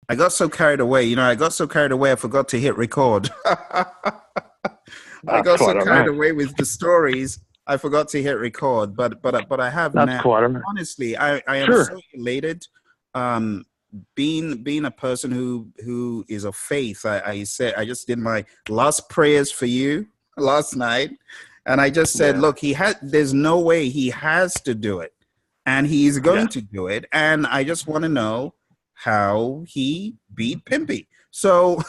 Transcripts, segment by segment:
I got so carried away. You know, I got so carried away, I forgot to hit record. I That's got so quite all carried right. away with the stories, I forgot to hit record. But I have That's now. quite all right. Honestly, I am Sure. so elated. Um, being a person who is of faith, I said I just did my last prayers for you last night, and I just said, Yeah. look, there's no way he has to do it, and he's going Yes. to do it, and I just want to know how he beat Pimpy. So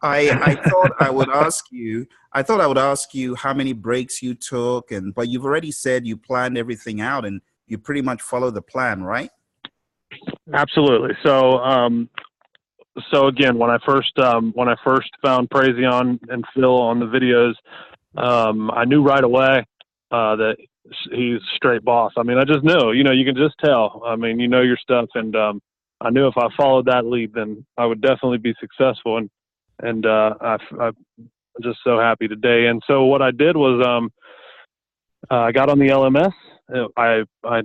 I thought I would ask you. I thought I would ask you how many breaks you took, but you've already said you planned everything out and you pretty much follow the plan, right? Absolutely. So again, when I first found Praizion and Phil on the videos, I knew right away that he's straight boss. I mean, I just knew. You know, you can just tell. I mean, you know your stuff, and I knew if I followed that lead, then I would definitely be successful. And I'm just so happy today. And so what I did was I got on the LMS. I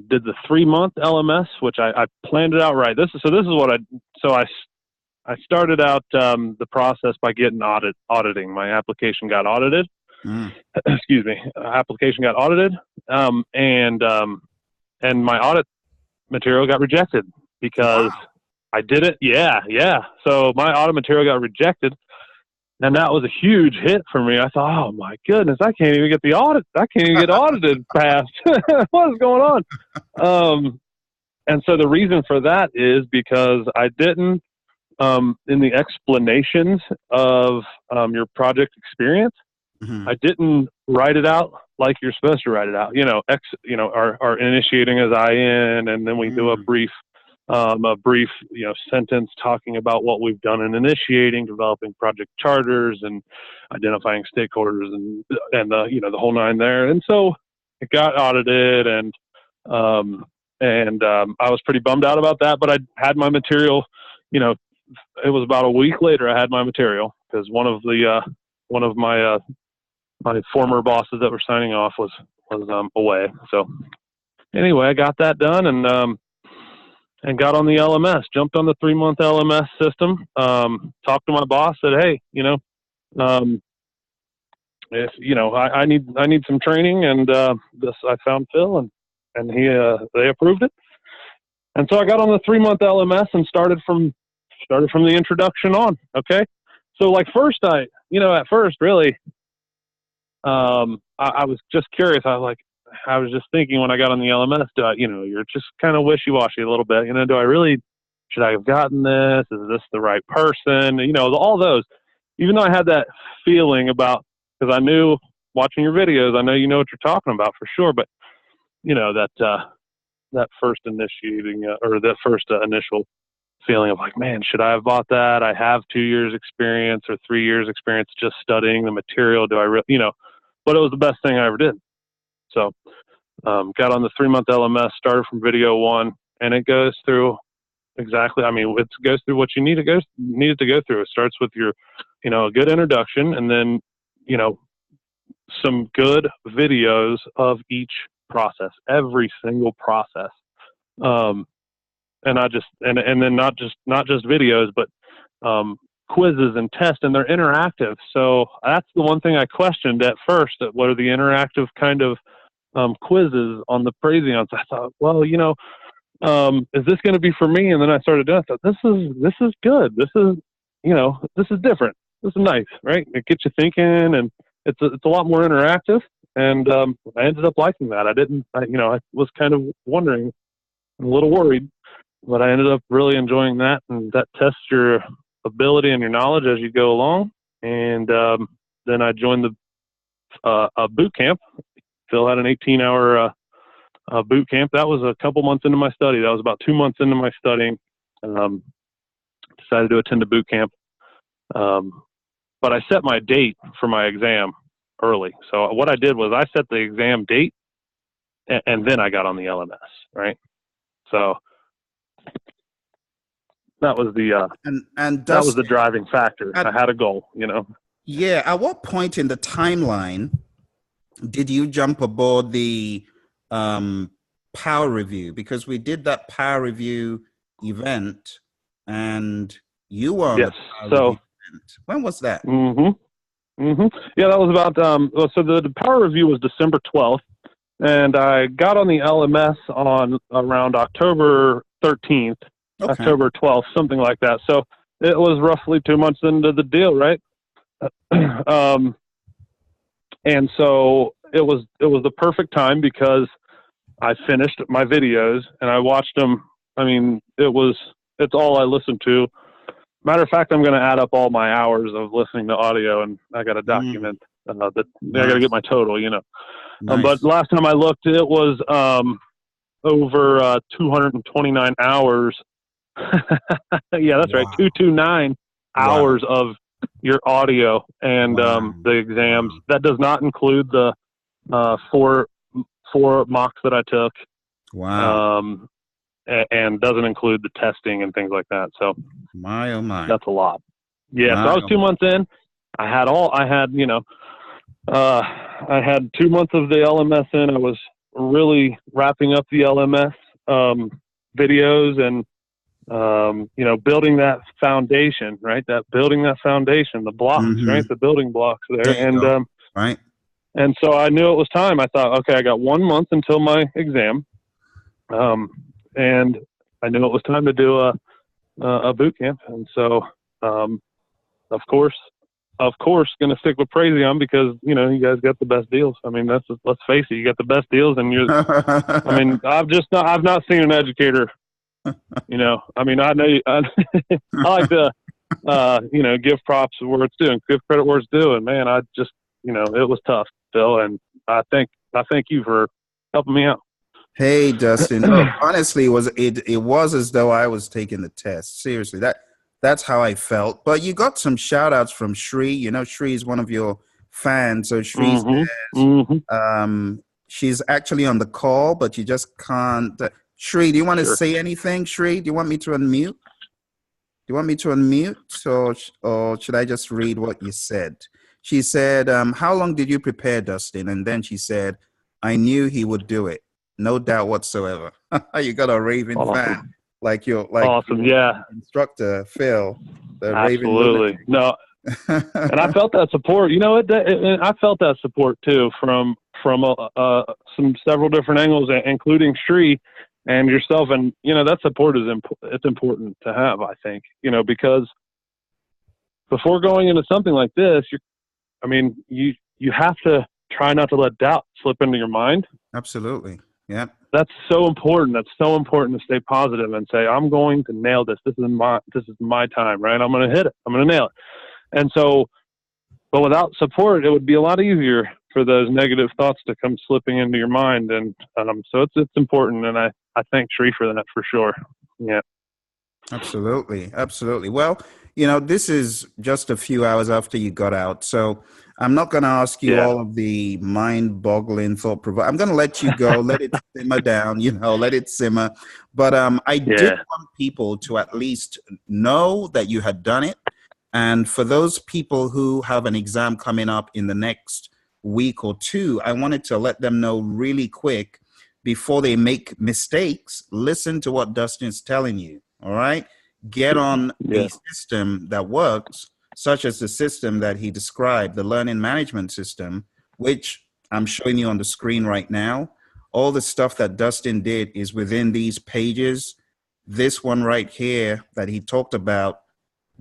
did the 3-month LMS, which I planned it out right. This is what I started out the process by getting auditing. My application got audited. Mm. Excuse me. Application got audited, and my audit material got rejected because Wow. I did it. Yeah, yeah. So my audit material got rejected, and that was a huge hit for me. I thought, oh my goodness, I can't even get the audit. I can't even get audited past. What is going on? And so the reason for that is because I didn't, in the explanations of your project experience, Mm-hmm. I didn't write it out like you're supposed to write it out. You know, our initiating as IN, and then we do a Mm. brief, sentence talking about what we've done in initiating, developing project charters, and identifying stakeholders, and the whole nine there. And so it got audited, and I was pretty bummed out about that. But I had my material. You know, it was about a week later I had my material because one of my former bosses that were signing off was away. So anyway, I got that done and got on the LMS, jumped on the 3-month LMS system, talked to my boss, said, hey, if, I need some training, and I found Phil, and they approved it. And so I got on the 3-month LMS and started from the introduction on. Okay. So like at first really, I was just curious. I was just thinking when I got on the LMS, you're just kind of wishy-washy a little bit. Should I have gotten this? Is this the right person? All those. Even though I had that feeling because I knew watching your videos, I know you know what you're talking about for sure. But that first initiating or that first initial feeling of like, man, should I have bought that? I have 2 years experience or 3 years experience just studying the material. Do I really, but it was the best thing I ever did. So, got on the 3-month LMS, started from video 1, and it goes through exactly, it goes through what you need it to go through. It starts with your, a good introduction, and then, some good videos of each process, every single process. And then not just videos, but quizzes and tests, and they're interactive. So that's the one thing I questioned at first. That what are the interactive kind of quizzes on the Praizions? I thought, well, is this going to be for me? And then I started doing it. I thought, this is good. This is this is different. This is nice, right? It gets you thinking, and it's a lot more interactive. And I ended up liking that. I was kind of wondering, a little worried, but I ended up really enjoying that, and that tests your ability and your knowledge as you go along. And then I joined a boot camp. Phil had an 18-hour boot camp. That was a couple months into my study. That was about 2 months into my studying. Decided to attend a boot camp. But I set my date for my exam early. So what I did was I set the exam date, and then I got on the LMS, right? So that was And that was the Dustin, driving factor. I had a goal. yeah, at what point in the timeline did you jump aboard the power review? Because we did that power review event and you were on Yes. the So review event. When was that? Yeah, that was about so the power review was December 12th, and I got on the LMS on around October 13th, Okay. October 12th, something like that. So it was roughly 2 months into the deal, right? And so it was the perfect time because I finished my videos and I watched them. I mean, it's all I listened to. Matter of fact, I'm going to add up all my hours of listening to audio, and I got to document that. I got to get my total, you know. Nice. But last time I looked, it was over 229 hours. Yeah, that's right, 229 hours of your audio and the exams. That does not include the four mocks that I took. Wow. And doesn't include the testing and things like that. So my, oh my, that's a lot. Yeah. So I was 2 months in. I had 2 months of the LMS in. I was really wrapping up the LMS videos and, building that foundation, right? Building that foundation, the blocks, right? The building blocks there. And, right. And so I knew it was time. I thought, okay, I got 1 month until my exam. And I knew it was time to do a boot camp. And so, of course, going to stick with Praizion because, you guys got the best deals. I mean, let's face it, you got the best deals and I mean, I've not seen an educator, I mean, I know I like to, give props where it's due and give credit where it's due. And man, I just, it was tough, Phil. And I thank you for helping me out. Hey, Dustin. Look, honestly, it was as though I was taking the test. Seriously, that's how I felt. But you got some shout outs from Shri. Shri is one of your fans. So Shri says, she's actually on the call, but you just can't. Shri, do you want to say anything? Shri, do you want me to unmute? Or should I just read what you said? She said, how long did you prepare, Dustin? And then she said, I knew he would do it. No doubt whatsoever. You got a raving fan like your awesome, yeah, instructor Phil. Absolutely, no, and I felt that support. I felt that support too from several different angles, including Shri and yourself. And that support it's important to have. I think because before going into something like this, you have to try not to let doubt slip into your mind. Absolutely. Yeah. That's so important. That's so important to stay positive and say, I'm going to nail this. This is my time, right? I'm going to hit it. I'm going to nail it. And so, but without support, it would be a lot easier for those negative thoughts to come slipping into your mind. And so it's important. And I thank Shri for that for sure. Yeah. Absolutely. Absolutely. Well, this is just a few hours after you got out. So I'm not going to ask you all of the mind-boggling thought-provoking. I'm going to let you go, let it simmer down, let it simmer. But I did want people to at least know that you had done it. And for those people who have an exam coming up in the next week or two, I wanted to let them know really quick before they make mistakes. Listen to what Dustin's telling you. All right. Get on a system that works, such as the system that he described, the learning management system, which I'm showing you on the screen right now. All the stuff that Dustin did is within these pages. This one right here that he talked about,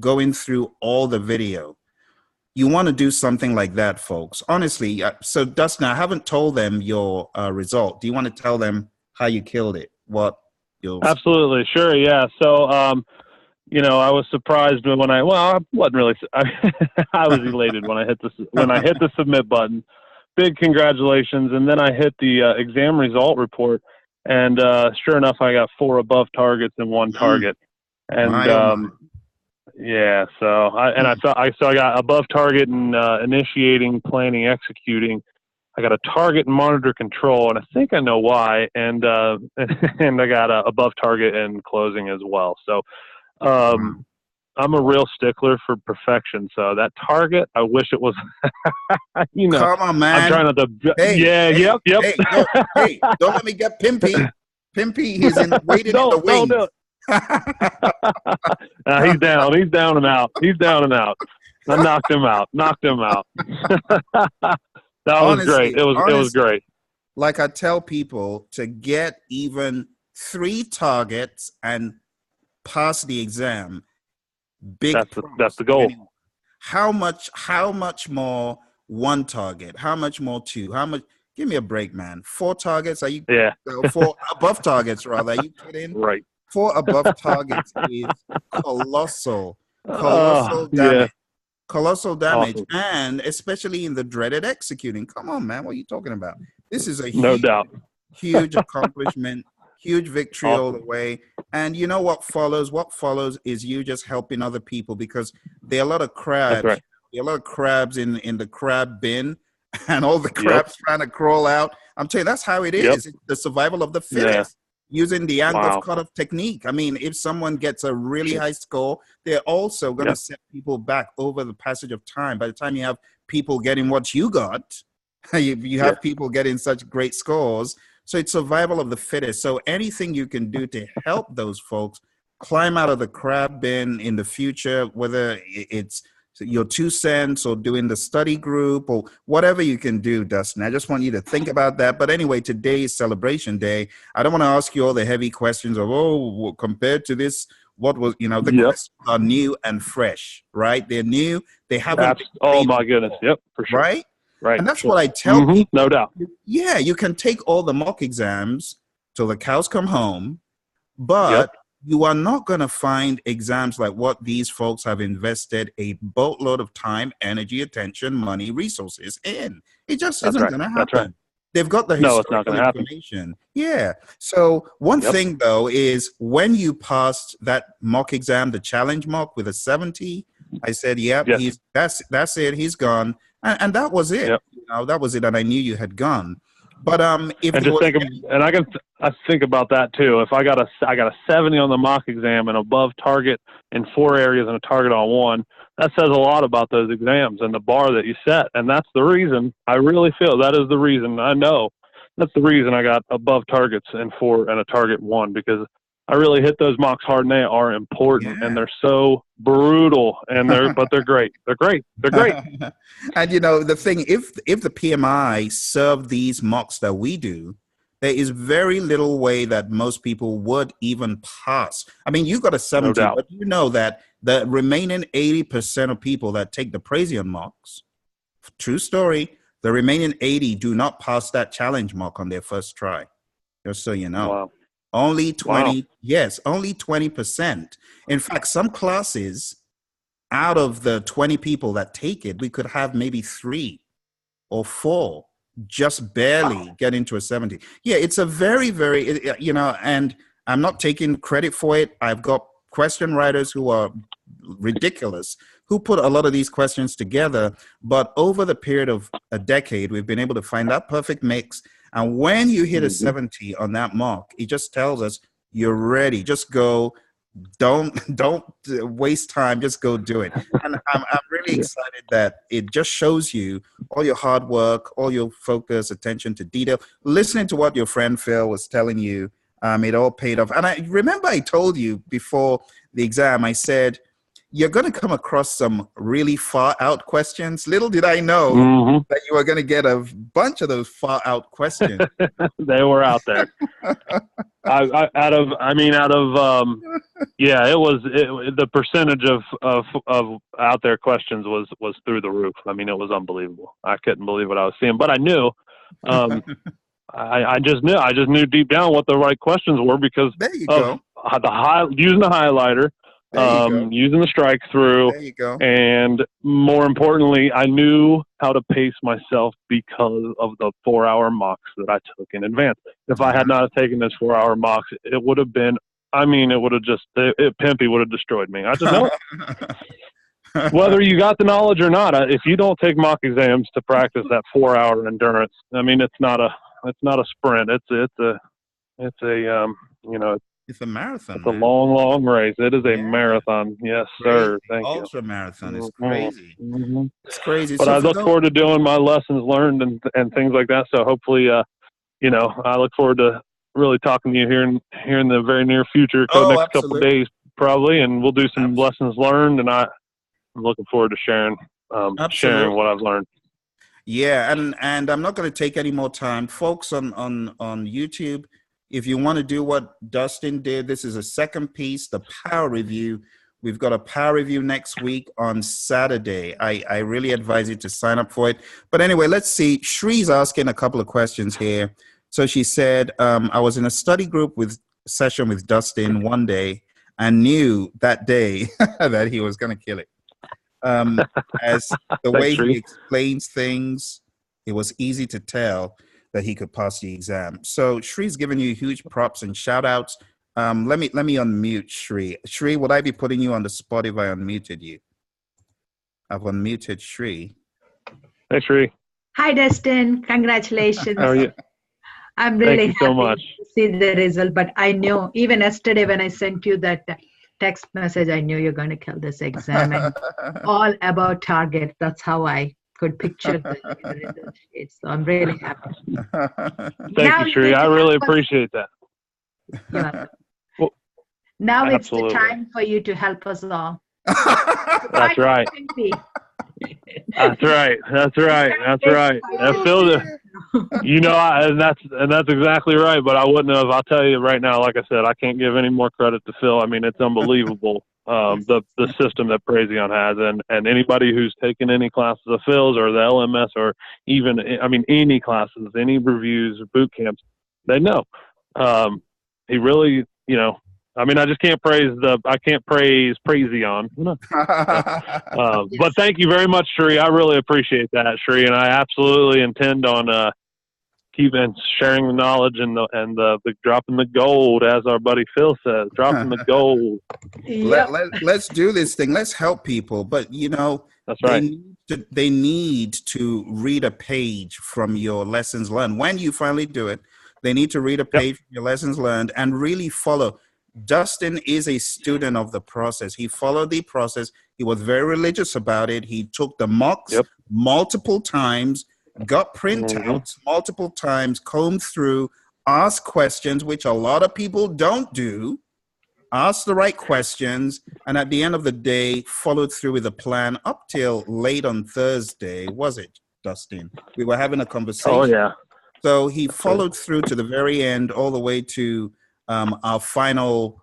going through all the video. You want to do something like that, folks. Honestly, so Dustin, I haven't told them your result. Do you want to tell them how you killed it? Absolutely. Sure. Yeah. So, I was surprised when I wasn't really, I was elated when I hit the submit button. Big congratulations. And then I hit the exam result report, and sure enough, I got 4 above targets and 1 target. And yeah, so I got above target in initiating, planning, executing. I got a target and monitor control, and I think I know why. And and I got a above target in closing as well. So I'm a real stickler for perfection. So that target, I wish it was. Come on, man. I'm trying not to. Yep. Hey, don't let me get Pimpy. Pimpy is waiting in the wings. He's down. He's down and out. He's down and out. I knocked him out. Knocked him out. That was Honestly, great. It was great. Like I tell people, to get even 3 targets and pass the exam, That's the goal. How much more 1 target? How much more 2? How much? Give me a break, man. 4 targets? Are you? Yeah. 4 above targets, rather. Are you kidding? Right. 4 above targets is colossal damage. Yeah. Colossal damage, Awesome. and especially in the dreaded executing. Come on, man. What are you talking about? This is a huge accomplishment, huge victory all the way. And you know what follows? What follows is you just helping other people, because there are a lot of crabs. Right. There are a lot of crabs in the crab bin, and all the crabs trying to crawl out. I'm telling you, that's how it is. It's the survival of the fittest. Using the angle of cutoff technique. I mean, if someone gets a really high score, they're also going to set people back over the passage of time. By the time you have people getting what you got, you have people getting such great scores. So it's survival of the fittest. So anything you can do to help those folks climb out of the crab bin in the future, whether it's your 2 cents or doing the study group or whatever you can do, Dustin. I just want you to think about that. But anyway, today is Celebration Day. I don't want to ask you all the heavy questions of, compared to this, what was, the questions are new and fresh, right? They're new. They haven't. Oh my goodness. Yep, for sure. Right? Right. And that's what I tell people. No doubt. Yeah, you can take all the mock exams till the cows come home, but you are not going to find exams like what these folks have invested a boatload of time, energy, attention, money, resources in. It just isn't going to happen. That's right. They've got the historical information. Yeah. So one thing, though, is when you passed that mock exam, the challenge mock with a 70, I said, that's it. He's gone. And that was it. Yep. That was it. And I knew you had gone. But I think about that too. If I got a 70 on the mock exam and above target in 4 areas and a target on 1, that says a lot about those exams and the bar that you set. And that's the reason, I really feel that is the reason, I know that's the reason I got above targets in 4 and a target 1, because I really hit those mocks hard, and they are important, and they're so brutal, and but they're great. They're great. They're great. And the thing, if the PMI serve these mocks that we do, there is very little way that most people would even pass. I mean, you got a 70, but you know that the remaining 80% of people that take the Praizion mocks, true story, the remaining 80 do not pass that challenge mock on their first try. Just so you know. Wow. Only 20, only 20%. In fact, some classes, out of the 20 people that take it, we could have maybe 3 or 4 just barely get into a 70. Yeah, it's a very, very, and I'm not taking credit for it. I've got question writers who are ridiculous, who put a lot of these questions together. But over the period of a decade, we've been able to find that perfect mix. And when you hit a 70 on that mark, it just tells us you're ready. Just go. Don't waste time. Just go do it. And I'm really excited that it just shows you all your hard work, all your focus, attention to detail. Listening to what your friend Phil was telling you, it all paid off. And I remember I told you before the exam, I said, you're going to come across some really far out questions. Little did I know that you were going to get a bunch of those far out questions. They were out there. The percentage of out there questions was through the roof. I mean, it was unbelievable. I couldn't believe what I was seeing, but I knew, I just knew deep down what the right questions were, because there you go. Using the highlighter, using the strike through, and more importantly, I knew how to pace myself because of the 4-hour mocks that I took in advance. If I had not have taken those 4-hour mocks, it would have been, it would have just, Pimpy would have destroyed me. I just know it. Whether you got the knowledge or not, if you don't take mock exams to practice that 4-hour endurance, it's not a sprint. It's a marathon. It's a long, long race. It is a marathon. Yes, sir. Thank you. Ultra marathon is crazy. It's crazy. But I look forward to doing my lessons learned and things like that. So hopefully, I look forward to really talking to you here in the very near future, Oh, next couple of absolutely. days probably, and we'll do some Absolutely. lessons learned, and I'm looking forward to sharing what Absolutely. I've learned. Yeah, and I'm not going to take any more time, folks on YouTube. If you want to do what Dustin did, this is a second piece, the power review. We've got a power review next week on Saturday. I really advise you to sign up for it. But anyway, let's see. Shree's asking a couple of questions here. So she said, I was in a study group with session with Dustin one day and knew that day that he was going to kill it. Um, as the Thanks, way he Shree. explains things, it was easy to tell that he could pass the exam. So Shree's giving you huge props and shout outs. Let me unmute Shree. Shree, would I be putting you on the spot if I unmuted you? I've unmuted Shree. Hey, Shree. Hi, Dustin. Congratulations. How are you? I'm really Thank you so happy much. to see the result, but I knew even yesterday when I sent you that text message, I knew you're going to kill this exam and all about target. That's how I could picture the result sheet. So I'm really happy. Thank you, Shree. I really appreciate that. Yeah. Well, Now absolutely. it's the time for you to help us all. That's right. That's right. That's right. That's right. Phil, and that's exactly right. But I wouldn't have. I'll tell you right now. Like I said, I can't give any more credit to Phil. I mean, it's unbelievable. The system that Praizion has, and anybody who's taken any classes of Phil's or the LMS or even any classes, any reviews or boot camps, they know. He really, I just can't praise Praizion. But thank you very much, Shree. I really appreciate that, Shree, and I absolutely intend on keeping sharing the knowledge and the dropping the gold, as our buddy Phil says, dropping the gold. Let's do this thing. Let's help people. But that's right. They need to read a page from your lessons learned. When you finally do it, they need to read a page from your lessons learned and really follow. Dustin is a student of the process. He followed the process. He was very religious about it. He took the mocks multiple times, got printouts multiple times, combed through, asked questions, which a lot of people don't do, asked the right questions, and at the end of the day, followed through with a plan up till late on Thursday. Was it, Dustin? We were having a conversation. Oh, yeah. So he followed through to the very end, all the way to our final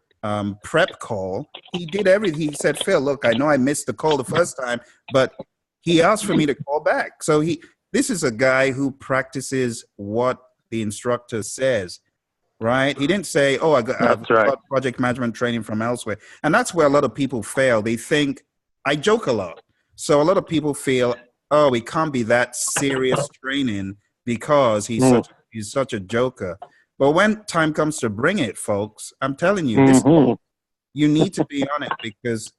prep call. He did everything. He said, Phil, look, I know I missed the call the first time, but he asked for me to call back. So this is a guy who practices what the instructor says, right? He didn't say, oh, I've got project management training from elsewhere. And that's where a lot of people fail. They think, I joke a lot. So a lot of people feel, oh, it can't be that serious training because he's such a joker. But when time comes to bring it, folks, I'm telling you, you need to be on it, because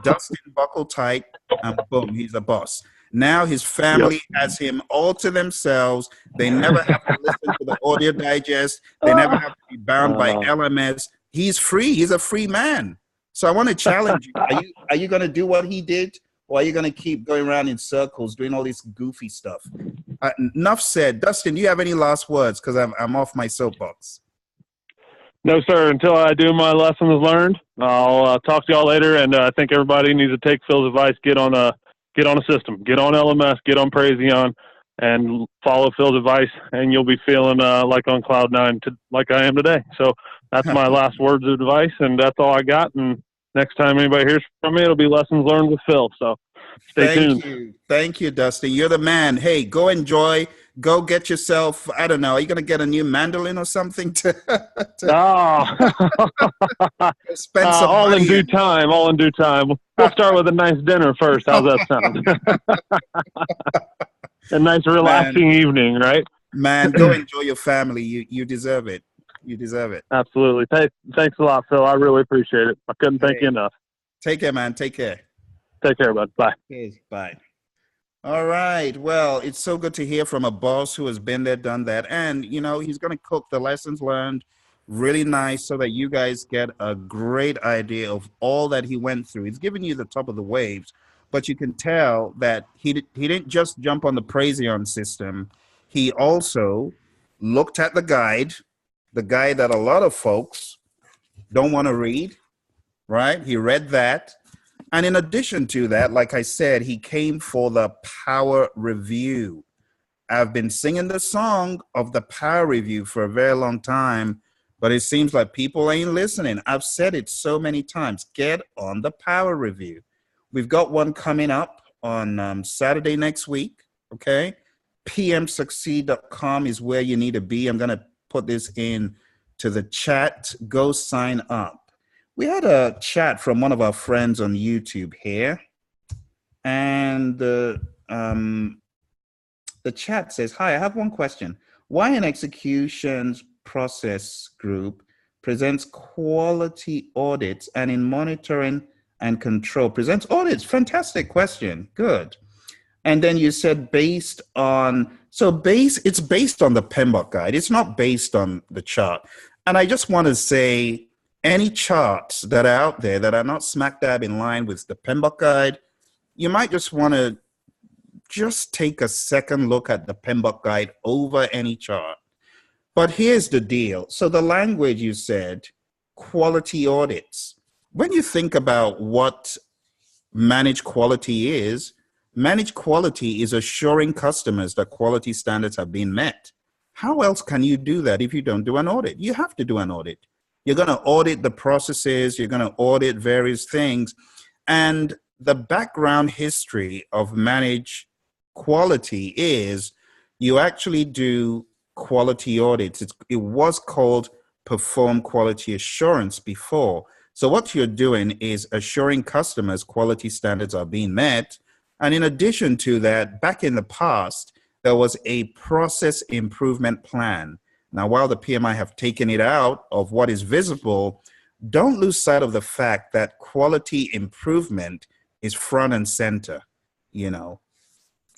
Dustin buckled tight and boom, he's a boss. Now his family has him all to themselves. They never have to listen to the audio digest. They never have to be bound by LMS. He's free. He's a free man. So I want to challenge you. Are you going to do what he did? Or are you going to keep going around in circles doing all this goofy stuff? Enough said. Dustin, do you have any last words? Because I'm off my soapbox. No, sir. Until I do my lessons learned, I'll talk to y'all later. And I think everybody needs to take Phil's advice. Get on a system. Get on LMS. Get on Praizion, and follow Phil's advice. And you'll be feeling like on cloud nine, like I am today. So that's my last words of advice, and that's all I got. And next time anybody hears from me, it'll be lessons learned with Phil. So stay tuned. Thank you, Dustin. You're the man. Hey, go enjoy. Go get yourself, I don't know, are you going to get a new mandolin or something to spend some all money in due time. All in due time. We'll start with a nice dinner first. How's that sound? A nice relaxing evening, right? Man, go enjoy your family. You deserve it. You deserve it. Absolutely. Thanks a lot, Phil. I really appreciate it. I couldn't thank you enough. Take care, man. Take care. Take care, bud. Bye. Okay, bye. All right. Well, it's so good to hear from a boss who has been there, done that. And, he's going to cook the lessons learned really nice so that you guys get a great idea of all that he went through. He's giving you the top of the waves, but you can tell that he didn't just jump on the Praizion system. He also looked at the guide the guy that a lot of folks don't want to read, right? He read that. And in addition to that, like I said, he came for the power review. I've been singing the song of the power review for a very long time, but it seems like people ain't listening. I've said it so many times. Get on the power review. We've got one coming up on Saturday next week, okay? pmsucceed.com is where you need to be. I'm going to put this in to the chat. Go sign up. We had a chat from one of our friends on YouTube here, and the chat says, hi, I have one question. Why an executions process group presents quality audits and in monitoring and control presents audits? Fantastic question. Good. And then you said based on, it's based on the PMBOK guide. It's not based on the chart. And I just want to say, any charts that are out there that are not smack dab in line with the PMBOK guide, you might just want to just take a second look at the PMBOK guide over any chart. But here's the deal. So the language you said, quality audits. When you think about what managed quality is assuring customers that quality standards have been met. How else can you do that if you don't do an audit? You have to do an audit. You're going to audit the processes. You're going to audit various things. And the background history of managed quality is you actually do quality audits. It was called perform quality assurance before. So what you're doing is assuring customers quality standards are being met. And in addition to that, back in the past, there was a process improvement plan. Now, while the PMI have taken it out of what is visible, don't lose sight of the fact that quality improvement is front and center. You know,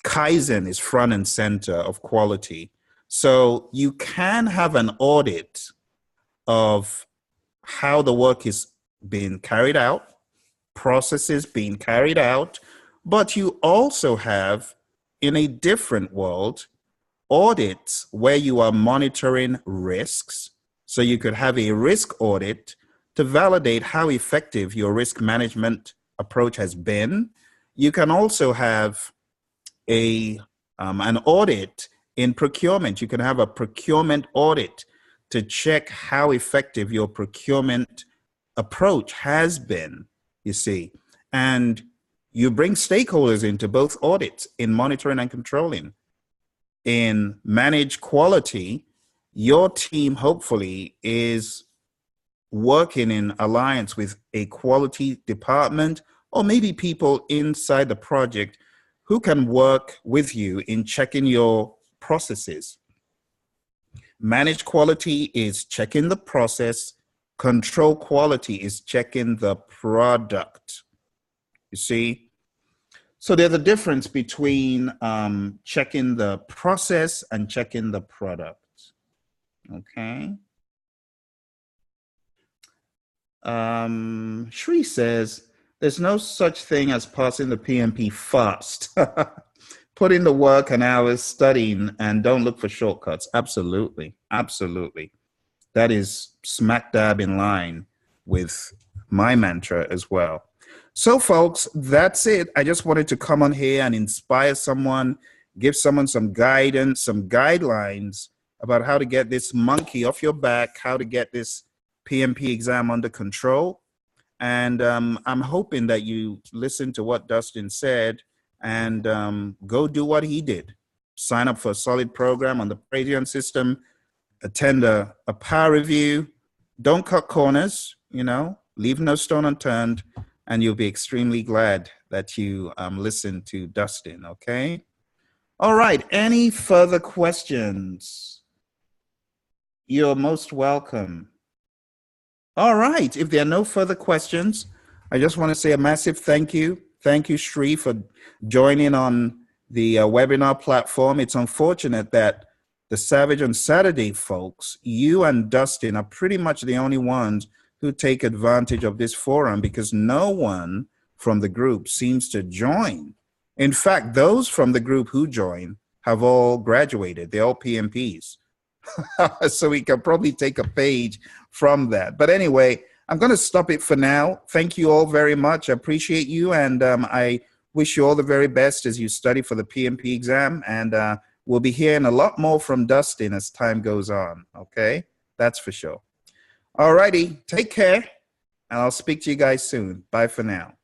Kaizen is front and center of quality. So you can have an audit of how the work is being carried out, processes being carried out, but you also have, in a different world, audits where you are monitoring risks. So you could have a risk audit to validate how effective your risk management approach has been. You can also have an audit in procurement. You can have a procurement audit to check how effective your procurement approach has been, you see. And you bring stakeholders into both audits in monitoring and controlling. In managed quality, your team hopefully is working in alliance with a quality department or maybe people inside the project who can work with you in checking your processes. Managed quality is checking the process. Control quality is checking the product. You see? So there's a difference between checking the process and checking the product. Okay. Shri says, there's no such thing as passing the PMP fast. Put in the work and hours studying and don't look for shortcuts. Absolutely. Absolutely. That is smack dab in line with my mantra as well. So folks, that's it. I just wanted to come on here and inspire someone, give someone some guidance, some guidelines about how to get this monkey off your back, how to get this PMP exam under control. And I'm hoping that you listen to what Dustin said and go do what he did. Sign up for a solid program on the Praizion system, attend a power review, don't cut corners, you know, leave no stone unturned, and you'll be extremely glad that you listened to Dustin, okay? All right, any further questions? You're most welcome. All right, if there are no further questions, I just want to say a massive thank you. Thank you, Shri, for joining on the webinar platform. It's unfortunate that the Savage on Saturday folks, you and Dustin are pretty much the only ones who take advantage of this forum because no one from the group seems to join. In fact, those from the group who join have all graduated. They're all PMPs. So we can probably take a page from that. But anyway, I'm going to stop it for now. Thank you all very much. I appreciate you. And I wish you all the very best as you study for the PMP exam. And we'll be hearing a lot more from Dustin as time goes on. Okay? That's for sure. All righty. Take care. And I'll speak to you guys soon. Bye for now.